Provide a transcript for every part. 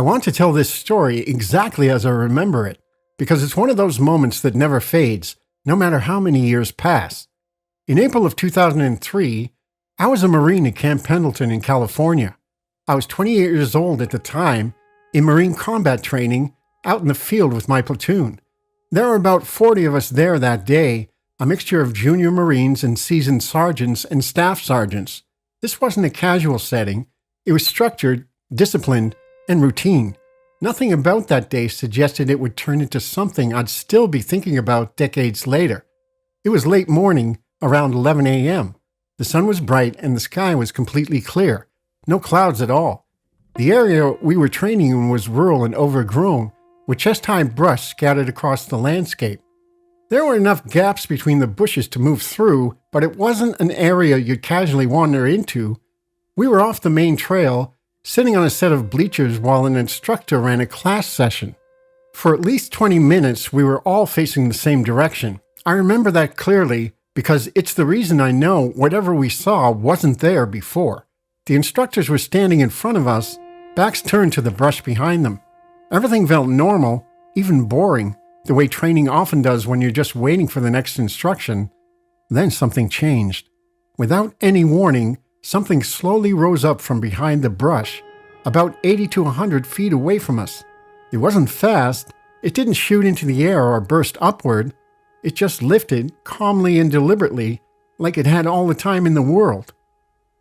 want to tell this story exactly as I remember it, because it's one of those moments that never fades, no matter how many years pass. In April of 2003, I was a Marine at Camp Pendleton in California. I was 28 years old at the time, in Marine combat training, out in the field with my platoon. There were about 40 of us there that day, a mixture of junior Marines and seasoned sergeants and staff sergeants. This wasn't a casual setting. It was structured, disciplined, and routine. Nothing about that day suggested it would turn into something I'd still be thinking about decades later. It was late morning, around 11 a.m. The sun was bright and the sky was completely clear. No clouds at all. The area we were training in was rural and overgrown, with chest-high brush scattered across the landscape. There were enough gaps between the bushes to move through, but it wasn't an area you'd casually wander into. We were off the main trail, sitting on a set of bleachers while an instructor ran a class session. For at least 20 minutes, we were all facing the same direction. I remember that clearly because it's the reason I know whatever we saw wasn't there before. The instructors were standing in front of us, backs turned to the brush behind them. Everything felt normal, even boring, the way training often does when you're just waiting for the next instruction. Then something changed. Without any warning, something slowly rose up from behind the brush, about 80 to 100 feet away from us. It wasn't fast, it didn't shoot into the air or burst upward. It just lifted, calmly and deliberately, like it had all the time in the world.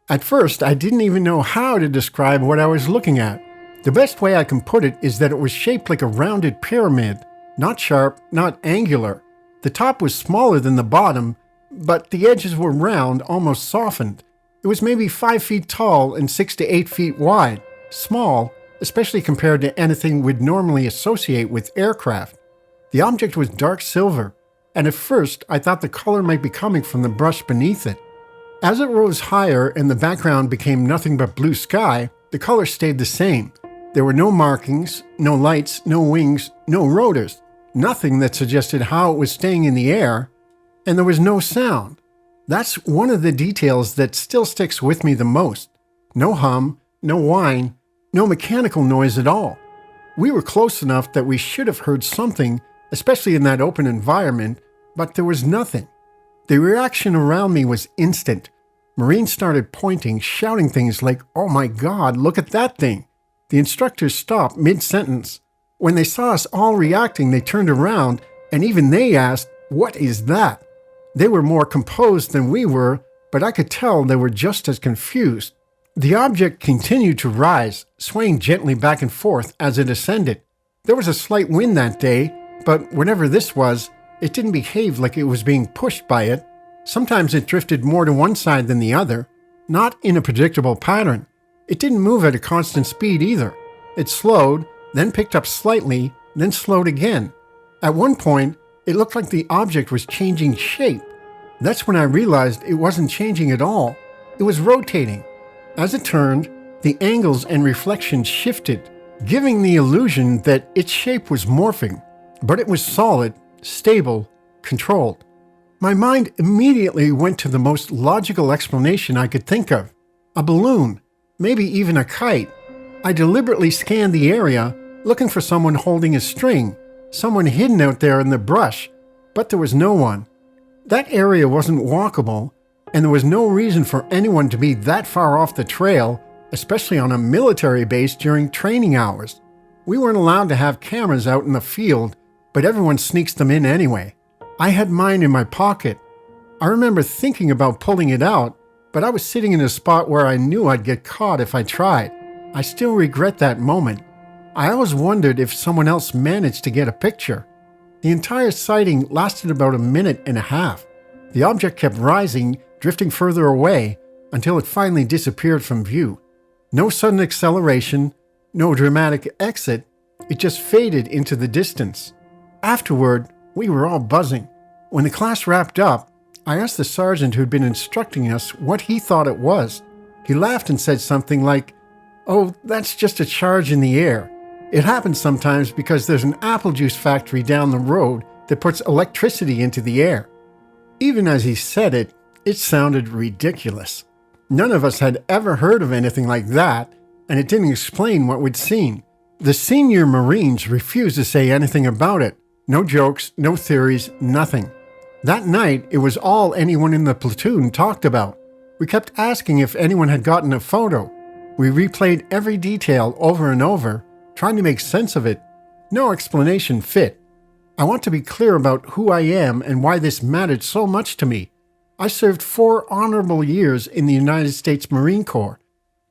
At first, I didn't even know how to describe what I was looking at. The best way I can put it is that it was shaped like a rounded pyramid, not sharp, not angular. The top was smaller than the bottom, but the edges were round, almost softened. It was maybe 5 feet tall and 6 to 8 feet wide, small, especially compared to anything we'd normally associate with aircraft. The object was dark silver, and at first I thought the color might be coming from the brush beneath it. As it rose higher and the background became nothing but blue sky, the color stayed the same. There were no markings, no lights, no wings, no rotors, nothing that suggested how it was staying in the air, and there was no sound. That's one of the details that still sticks with me the most. No hum, no whine, no mechanical noise at all. We were close enough that we should have heard something, especially in that open environment, but there was nothing. The reaction around me was instant. Marines started pointing, shouting things like, "Oh my God, look at that thing." The instructors stopped mid-sentence. When they saw us all reacting, they turned around, and even they asked, "What is that?" They were more composed than we were, but I could tell they were just as confused. The object continued to rise, swaying gently back and forth as it ascended. There was a slight wind that day, but whatever this was, it didn't behave like it was being pushed by it. Sometimes it drifted more to one side than the other, not in a predictable pattern. It didn't move at a constant speed either. It slowed, then picked up slightly, then slowed again. At one point, it looked like the object was changing shape. That's when I realized it wasn't changing at all. It was rotating. As it turned, the angles and reflections shifted, giving the illusion that its shape was morphing. But it was solid, stable, controlled. My mind immediately went to the most logical explanation I could think of. A balloon, maybe even a kite. I deliberately scanned the area, looking for someone holding a string, someone hidden out there in the brush, but there was no one. That area wasn't walkable, and there was no reason for anyone to be that far off the trail, especially on a military base during training hours. We weren't allowed to have cameras out in the field, but everyone sneaks them in anyway. I had mine in my pocket. I remember thinking about pulling it out, but I was sitting in a spot where I knew I'd get caught if I tried. I still regret that moment. I always wondered if someone else managed to get a picture. The entire sighting lasted about a minute and a half. The object kept rising, drifting further away, until it finally disappeared from view. No sudden acceleration, no dramatic exit, it just faded into the distance. Afterward, we were all buzzing. When the class wrapped up, I asked the sergeant who'd been instructing us what he thought it was. He laughed and said something like, "Oh, that's just a charge in the air. It happens sometimes because there's an apple juice factory down the road that puts electricity into the air." Even as he said it, it sounded ridiculous. None of us had ever heard of anything like that, and it didn't explain what we'd seen. The senior Marines refused to say anything about it. No jokes, no theories, nothing. That night, it was all anyone in the platoon talked about. We kept asking if anyone had gotten a photo. We replayed every detail over and over, trying to make sense of it. No explanation fit. I want to be clear about who I am and why this mattered so much to me. I served 4 honorable years in the United States Marine Corps.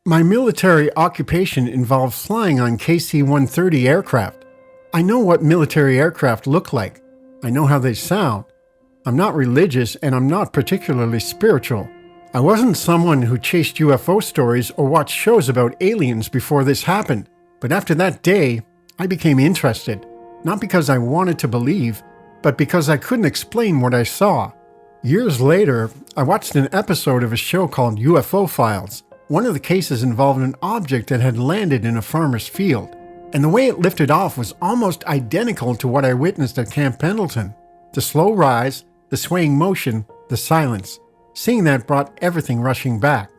My military occupation involved flying on KC-130 aircraft. I know what military aircraft look like. I know how they sound. I'm not religious and I'm not particularly spiritual. I wasn't someone who chased UFO stories or watched shows about aliens before this happened. But after that day, I became interested. Not because I wanted to believe, but because I couldn't explain what I saw. Years later, I watched an episode of a show called UFO Files. One of the cases involved an object that had landed in a farmer's field, and the way it lifted off was almost identical to what I witnessed at Camp Pendleton. The slow rise, the swaying motion, the silence. Seeing that brought everything rushing back.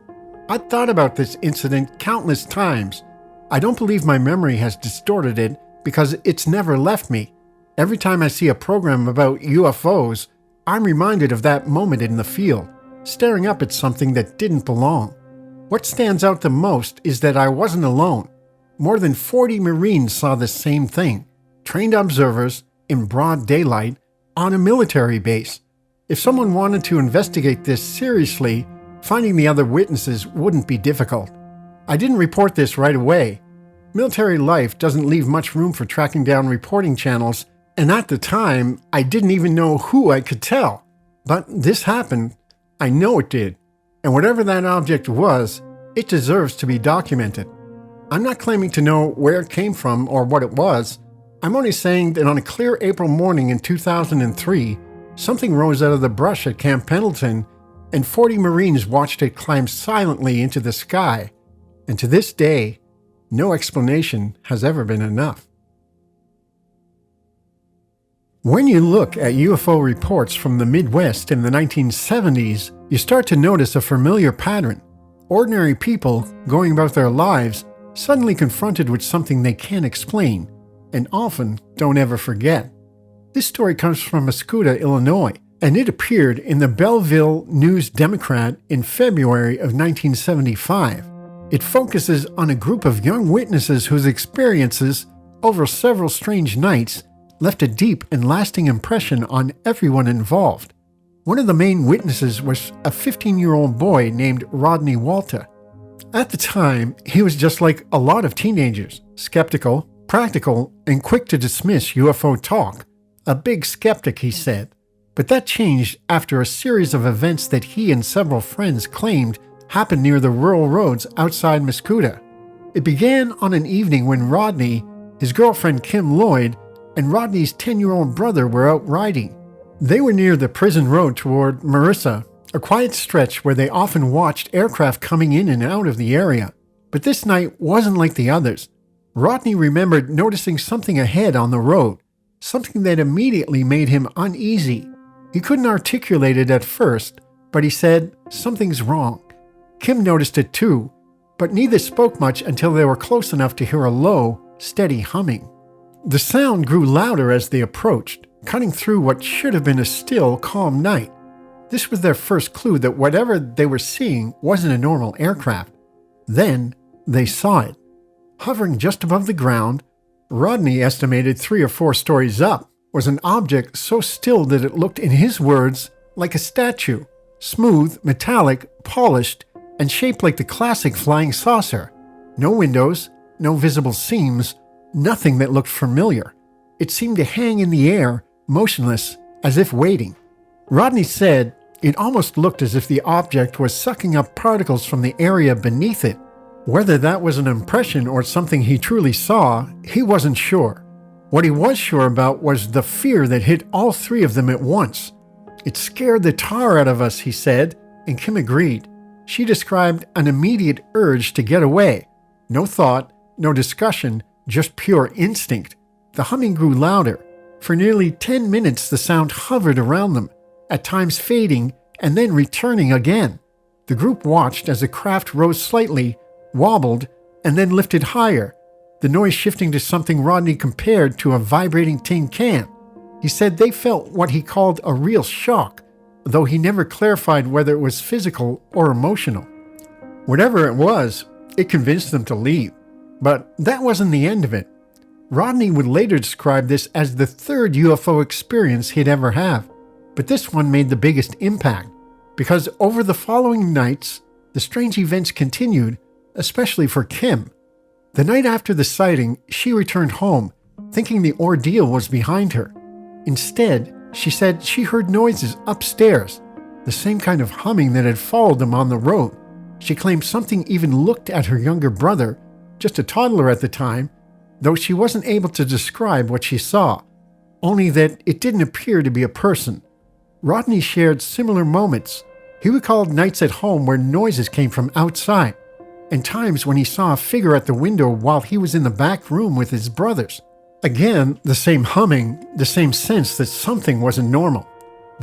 I'd thought about this incident countless times. I don't believe my memory has distorted it because it's never left me. Every time I see a program about UFOs, I'm reminded of that moment in the field, staring up at something that didn't belong. What stands out the most is that I wasn't alone. More than 40 Marines saw the same thing. Trained observers, in broad daylight, on a military base. If someone wanted to investigate this seriously, finding the other witnesses wouldn't be difficult. I didn't report this right away. Military life doesn't leave much room for tracking down reporting channels, and at the time, I didn't even know who I could tell. But this happened. I know it did. And whatever that object was, it deserves to be documented. I'm not claiming to know where it came from or what it was. I'm only saying that on a clear April morning in 2003, something rose out of the brush at Camp Pendleton, and 40 Marines watched it climb silently into the sky. And to this day, no explanation has ever been enough. When you look at UFO reports from the Midwest in the 1970s, you start to notice a familiar pattern. Ordinary people, going about their lives, suddenly confronted with something they can't explain, and often don't ever forget. This story comes from Mascoutah, Illinois, and it appeared in the Belleville News-Democrat in February of 1975. It focuses on a group of young witnesses whose experiences, over several strange nights, left a deep and lasting impression on everyone involved. One of the main witnesses was a 15-year-old boy named Rodney Walter. At the time, he was just like a lot of teenagers, skeptical, practical, and quick to dismiss UFO talk. A big skeptic, he said. But that changed after a series of events that he and several friends claimed happened near the rural roads outside Mascoutah. It began on an evening when Rodney, his girlfriend Kim Lloyd, and Rodney's 10-year-old brother were out riding. They were near the prison road toward Marissa, a quiet stretch where they often watched aircraft coming in and out of the area. But this night wasn't like the others. Rodney remembered noticing something ahead on the road, something that immediately made him uneasy. He couldn't articulate it at first, but he said, "Something's wrong." Kim noticed it too, but neither spoke much until they were close enough to hear a low, steady humming. The sound grew louder as they approached, cutting through what should have been a still, calm night. This was their first clue that whatever they were seeing wasn't a normal aircraft. Then they saw it. Hovering just above the ground, Rodney estimated 3 or 4 stories up, was an object so still that it looked, in his words, like a statue, smooth, metallic, polished, and shaped like the classic flying saucer. No windows, no visible seams, nothing that looked familiar. It seemed to hang in the air, motionless, as if waiting. Rodney said it almost looked as if the object was sucking up particles from the area beneath it. Whether that was an impression or something he truly saw, he wasn't sure. What he was sure about was the fear that hit all 3 of them at once. "It scared the tar out of us," he said, and Kim agreed. She described an immediate urge to get away. No thought, no discussion, just pure instinct. The humming grew louder. For nearly 10 minutes the sound hovered around them, at times fading and then returning again. The group watched as the craft rose slightly, wobbled, and then lifted higher. the noise shifting to something Rodney compared to a vibrating tin can. He said they felt what he called a real shock, though he never clarified whether it was physical or emotional. Whatever it was, it convinced them to leave. But that wasn't the end of it. Rodney would later describe this as the third UFO experience he'd ever have, but this one made the biggest impact, because over the following nights, the strange events continued, especially for Kim. The night after the sighting, she returned home, thinking the ordeal was behind her. Instead, she said she heard noises upstairs, the same kind of humming that had followed them on the road. She claimed something even looked at her younger brother, just a toddler at the time, though she wasn't able to describe what she saw, only that it didn't appear to be a person. Rodney shared similar moments. He recalled nights at home where noises came from outside, and times when he saw a figure at the window while he was in the back room with his brothers. Again, the same humming, the same sense that something wasn't normal.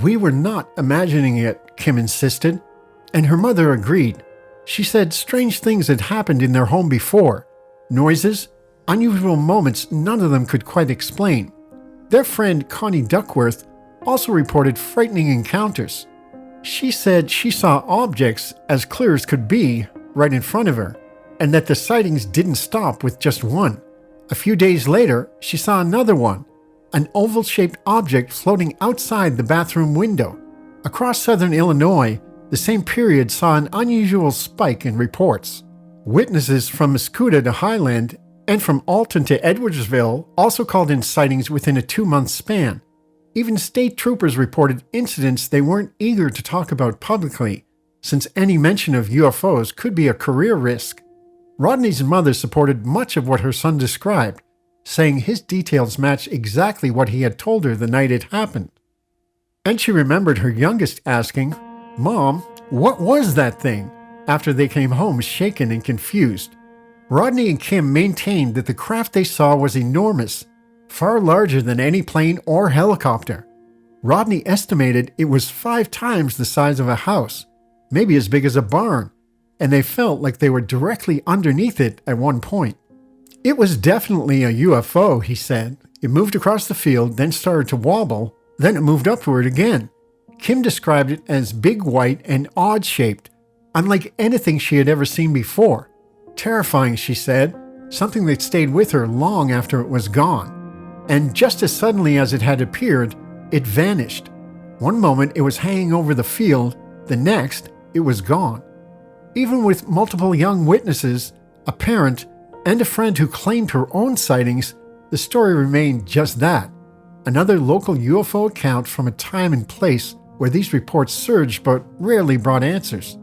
"We were not imagining it," Kim insisted, and her mother agreed. She said strange things had happened in their home before. Noises, unusual moments none of them could quite explain. Their friend Connie Duckworth also reported frightening encounters. She said she saw objects as clear as could be right in front of her, and that the sightings didn't stop with just one. A few days later, she saw another one, an oval-shaped object floating outside the bathroom window. Across southern Illinois, the same period saw an unusual spike in reports. Witnesses from Mascoutah to Highland and from Alton to Edwardsville also called in sightings within a 2-month span. Even state troopers reported incidents they weren't eager to talk about publicly, since any mention of UFOs could be a career risk. Rodney's mother supported much of what her son described, saying his details matched exactly what he had told her the night it happened. And she remembered her youngest asking, "Mom, what was that thing?" after they came home shaken and confused. Rodney and Kim maintained that the craft they saw was enormous, far larger than any plane or helicopter. Rodney estimated it was 5 times the size of a house, maybe as big as a barn, and they felt like they were directly underneath it at one point. "It was definitely a UFO," he said. "It moved across the field, then started to wobble, then it moved upward again." Kim described it as big, white, and odd-shaped, unlike anything she had ever seen before. "Terrifying," she said, something that stayed with her long after it was gone. And just as suddenly as it had appeared, it vanished. One moment it was hanging over the field, the next it was gone. Even with multiple young witnesses, a parent, and a friend who claimed her own sightings, the story remained just that. Another local UFO account from a time and place where these reports surged but rarely brought answers.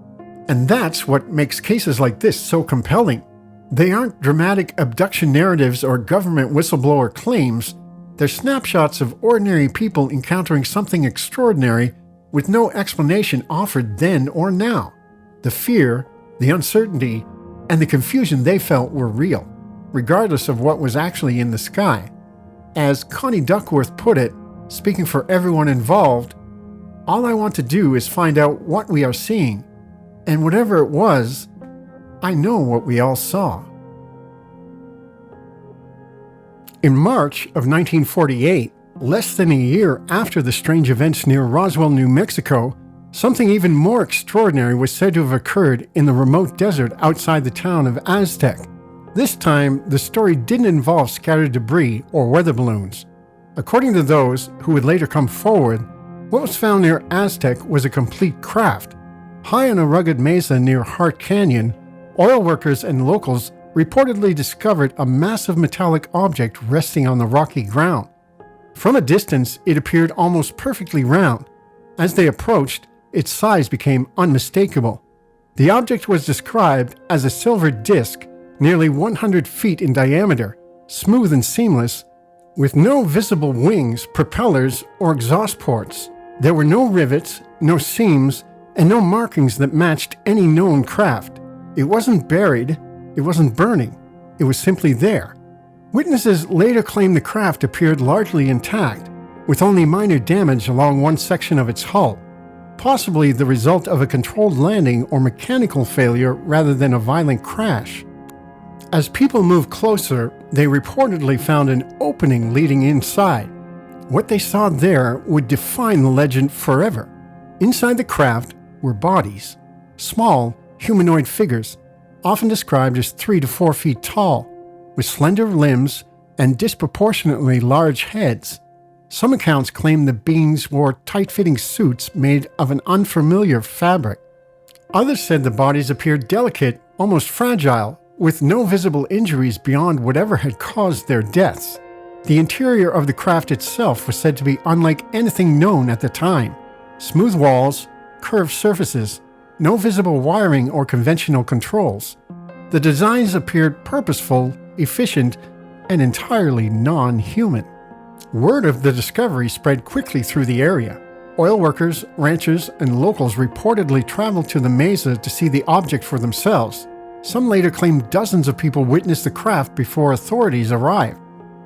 And that's what makes cases like this so compelling. They aren't dramatic abduction narratives or government whistleblower claims. They're snapshots of ordinary people encountering something extraordinary with no explanation offered then or now. The fear, the uncertainty, and the confusion they felt were real, regardless of what was actually in the sky. As Connie Duckworth put it, speaking for everyone involved, "All I want to do is find out what we are seeing, and whatever it was, I know what we all saw." In March of 1948, less than a year after the strange events near Roswell, New Mexico, something even more extraordinary was said to have occurred in the remote desert outside the town of Aztec. This time, the story didn't involve scattered debris or weather balloons. According to those who would later come forward, what was found near Aztec was a complete craft. High on a rugged mesa near Hart Canyon, oil workers and locals reportedly discovered a massive metallic object resting on the rocky ground. From a distance, it appeared almost perfectly round. As they approached, its size became unmistakable. The object was described as a silver disc, nearly 100 feet in diameter, smooth and seamless, with no visible wings, propellers, or exhaust ports. There were no rivets, no seams, and no markings that matched any known craft. It wasn't buried, it wasn't burning, it was simply there. Witnesses later claimed the craft appeared largely intact, with only minor damage along one section of its hull, possibly the result of a controlled landing or mechanical failure rather than a violent crash. As people moved closer, They reportedly found an opening leading inside. What they saw there would define the legend forever. Inside the craft were bodies, small humanoid figures, often described as 3 to 4 feet tall, with slender limbs and disproportionately large heads. Some accounts claim the beings wore tight-fitting suits made of an unfamiliar fabric. Others said the bodies appeared delicate, almost fragile, with no visible injuries beyond whatever had caused their deaths. The interior of the craft itself was said to be unlike anything known at the time. Smooth walls, curved surfaces, no visible wiring or conventional controls. The designs appeared purposeful, efficient, and entirely non-human. Word of the discovery spread quickly through the area. Oil workers, ranchers, and locals reportedly traveled to the mesa to see the object for themselves. Some later claimed dozens of people witnessed the craft before authorities arrived.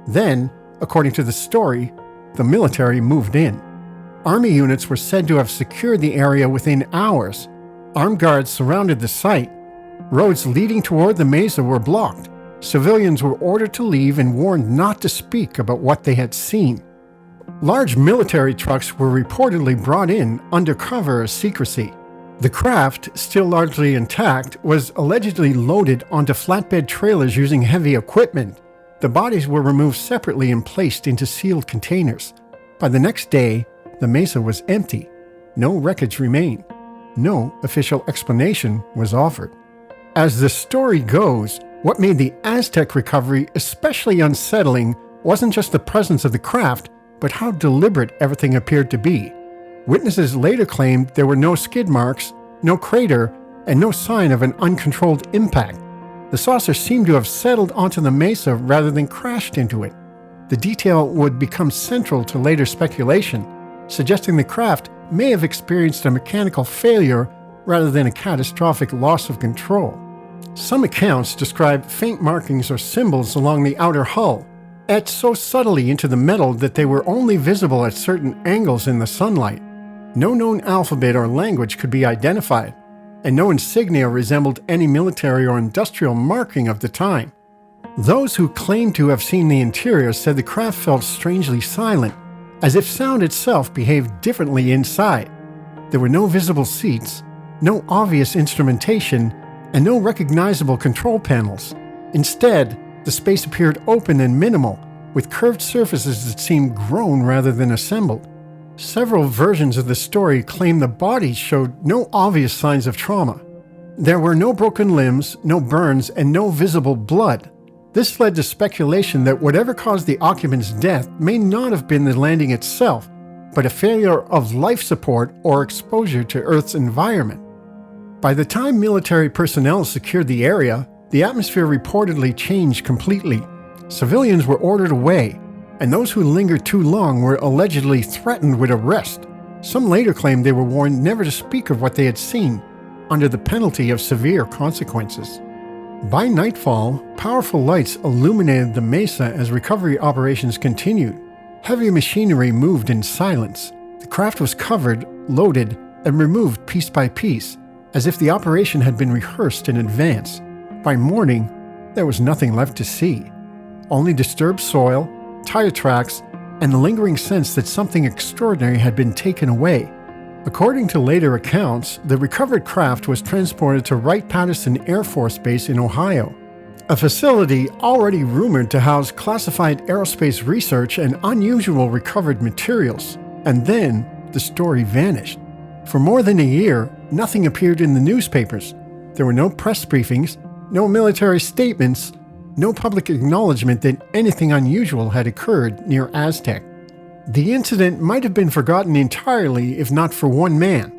Then, according to the story, the military moved in. Army units were said to have secured the area within hours. Armed guards surrounded the site. Roads leading toward the mesa were blocked. Civilians were ordered to leave and warned not to speak about what they had seen. Large military trucks were reportedly brought in under cover of secrecy. The craft, still largely intact, was allegedly loaded onto flatbed trailers using heavy equipment. The bodies were removed separately and placed into sealed containers. By the next day, the mesa was empty. No wreckage remained. No official explanation was offered. As the story goes, what made the Aztec recovery especially unsettling wasn't just the presence of the craft, but how deliberate everything appeared to be. Witnesses later claimed there were no skid marks, no crater, and no sign of an uncontrolled impact. The saucer seemed to have settled onto the mesa rather than crashed into it. The detail would become central to later speculation, suggesting the craft may have experienced a mechanical failure rather than a catastrophic loss of control. Some accounts describe faint markings or symbols along the outer hull, etched so subtly into the metal that they were only visible at certain angles in the sunlight. No known alphabet or language could be identified, and no insignia resembled any military or industrial marking of the time. Those who claimed to have seen the interior said the craft felt strangely silent, as if sound itself behaved differently inside. There were no visible seats, no obvious instrumentation, and no recognizable control panels. Instead, the space appeared open and minimal, with curved surfaces that seemed grown rather than assembled. Several versions of the story claim the bodies showed no obvious signs of trauma. There were no broken limbs, no burns, and no visible blood. This led to speculation that whatever caused the occupant's death may not have been the landing itself, but a failure of life support or exposure to Earth's environment. By the time military personnel secured the area, the atmosphere reportedly changed completely. Civilians were ordered away, and those who lingered too long were allegedly threatened with arrest. Some later claimed they were warned never to speak of what they had seen, under the penalty of severe consequences. By nightfall, powerful lights illuminated the mesa as recovery operations continued. Heavy machinery moved in silence. The craft was covered, loaded, and removed piece by piece, as if the operation had been rehearsed in advance. By morning, there was nothing left to see. Only disturbed soil, tire tracks, and the lingering sense that something extraordinary had been taken away. According to later accounts, the recovered craft was transported to Wright-Patterson Air Force Base in Ohio, a facility already rumored to house classified aerospace research and unusual recovered materials. And then, the story vanished. For more than a year, nothing appeared in the newspapers. There were no press briefings, no military statements, no public acknowledgement that anything unusual had occurred near Aztec. The incident might have been forgotten entirely if not for one man.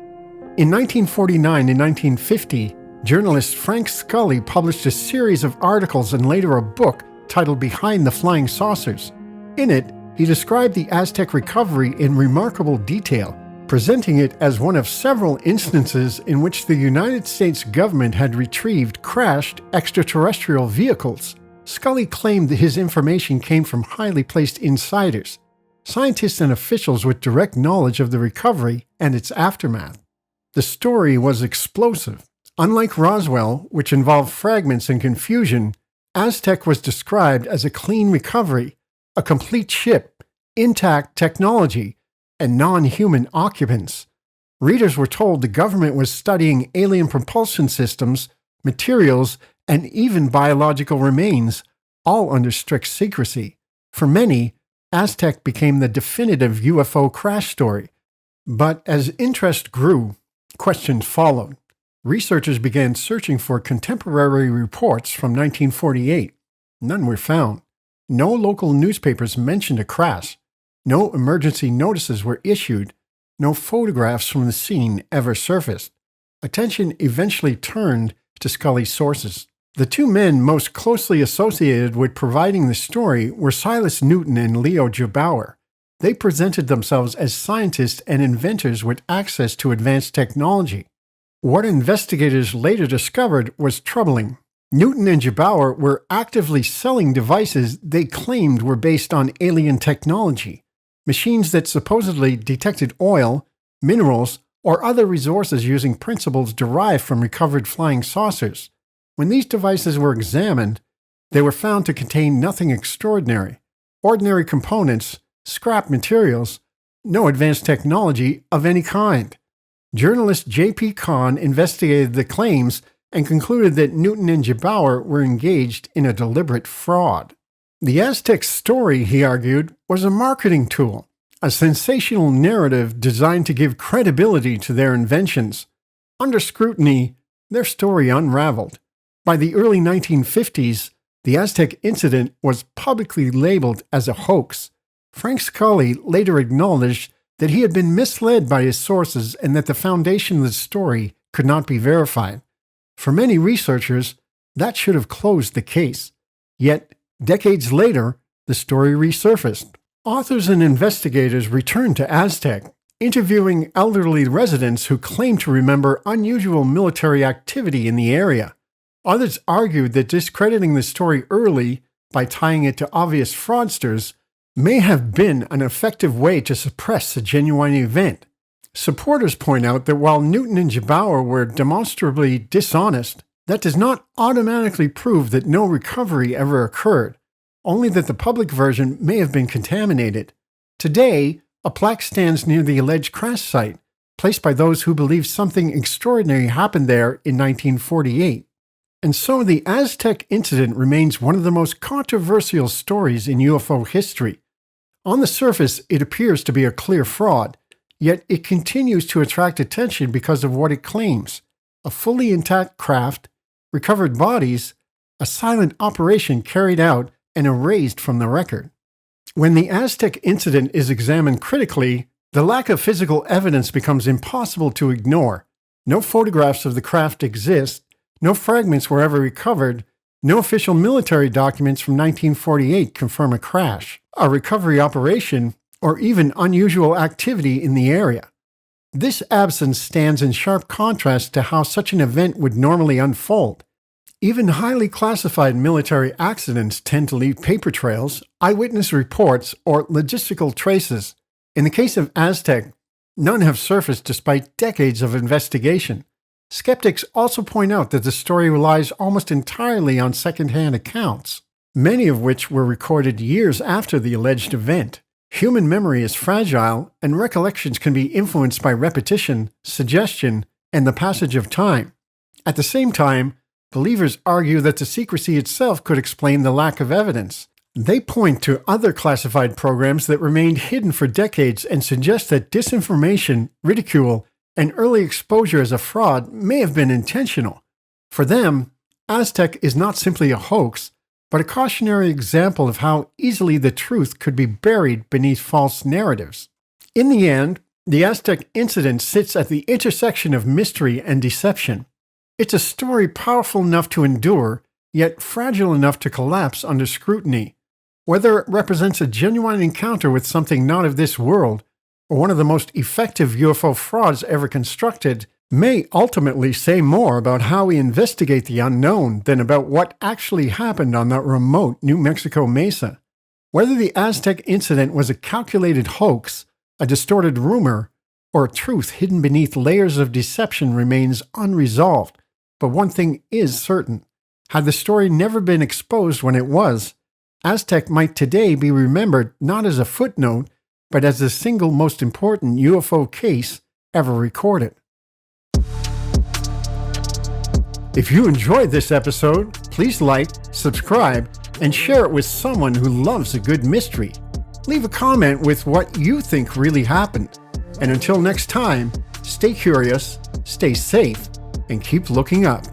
In 1949 and 1950, journalist Frank Scully published a series of articles and later a book titled Behind the Flying Saucers. In it, he described the Aztec recovery in remarkable detail, presenting it as one of several instances in which the United States government had retrieved crashed extraterrestrial vehicles. Scully claimed that his information came from highly placed insiders, scientists and officials with direct knowledge of the recovery and its aftermath. The story was explosive. Unlike Roswell, which involved fragments and confusion, Aztec was described as a clean recovery, a complete ship, intact technology, and non-human occupants. Readers were told the government was studying alien propulsion systems, materials, and even biological remains, all under strict secrecy. For many, Aztec became the definitive UFO crash story. But as interest grew, questions followed. Researchers began searching for contemporary reports from 1948. None were found. No local newspapers mentioned a crash. No emergency notices were issued. No photographs from the scene ever surfaced. Attention eventually turned to Scully's sources. The two men most closely associated with providing the story were Silas Newton and Leo Gebauer. They presented themselves as scientists and inventors with access to advanced technology. What investigators later discovered was troubling. Newton and Gebauer were actively selling devices they claimed were based on alien technology, machines that supposedly detected oil, minerals, or other resources using principles derived from recovered flying saucers. When these devices were examined, they were found to contain nothing extraordinary, ordinary components, scrap materials, no advanced technology of any kind. Journalist J.P. Kahn investigated the claims and concluded that Newton and Gebauer were engaged in a deliberate fraud. The Aztec story, he argued, was a marketing tool, a sensational narrative designed to give credibility to their inventions. Under scrutiny, their story unraveled. By the early 1950s, the Aztec Incident was publicly labeled as a hoax. Frank Scully later acknowledged that he had been misled by his sources and that the foundation of the story could not be verified. For many researchers, that should have closed the case. Yet, decades later, the story resurfaced. Authors and investigators returned to Aztec, interviewing elderly residents who claimed to remember unusual military activity in the area. Others argued that discrediting the story early by tying it to obvious fraudsters may have been an effective way to suppress a genuine event. Supporters point out that while Newton and Gebauer were demonstrably dishonest, that does not automatically prove that no recovery ever occurred, only that the public version may have been contaminated. Today, a plaque stands near the alleged crash site, placed by those who believe something extraordinary happened there in 1948. And so the Aztec Incident remains one of the most controversial stories in UFO history. On the surface, it appears to be a clear fraud, yet it continues to attract attention because of what it claims: a fully intact craft, recovered bodies, a silent operation carried out and erased from the record. When the Aztec Incident is examined critically, the lack of physical evidence becomes impossible to ignore. No photographs of the craft exist. No fragments were ever recovered. No official military documents from 1948 confirm a crash, a recovery operation, or even unusual activity in the area. This absence stands in sharp contrast to how such an event would normally unfold. Even highly classified military accidents tend to leave paper trails, eyewitness reports, or logistical traces. In the case of Aztec, none have surfaced despite decades of investigation. Skeptics also point out that the story relies almost entirely on second-hand accounts, many of which were recorded years after the alleged event. Human memory is fragile, and recollections can be influenced by repetition, suggestion, and the passage of time. At the same time, believers argue that the secrecy itself could explain the lack of evidence. They point to other classified programs that remained hidden for decades and suggest that disinformation, ridicule, and early exposure as a fraud may have been intentional. For them, Aztec is not simply a hoax, but a cautionary example of how easily the truth could be buried beneath false narratives. In the end, the Aztec Incident sits at the intersection of mystery and deception. It's a story powerful enough to endure, yet fragile enough to collapse under scrutiny. Whether it represents a genuine encounter with something not of this world, or one of the most effective UFO frauds ever constructed, may ultimately say more about how we investigate the unknown than about what actually happened on that remote New Mexico mesa. Whether the Aztec Incident was a calculated hoax, a distorted rumor, or a truth hidden beneath layers of deception remains unresolved. But one thing is certain: Had the story never been exposed when it was, Aztec might today be remembered not as a footnote, but as the single most important UFO case ever recorded. If you enjoyed this episode, please like, subscribe, and share it with someone who loves a good mystery. Leave a comment with what you think really happened. And until next time, stay curious, stay safe, and keep looking up.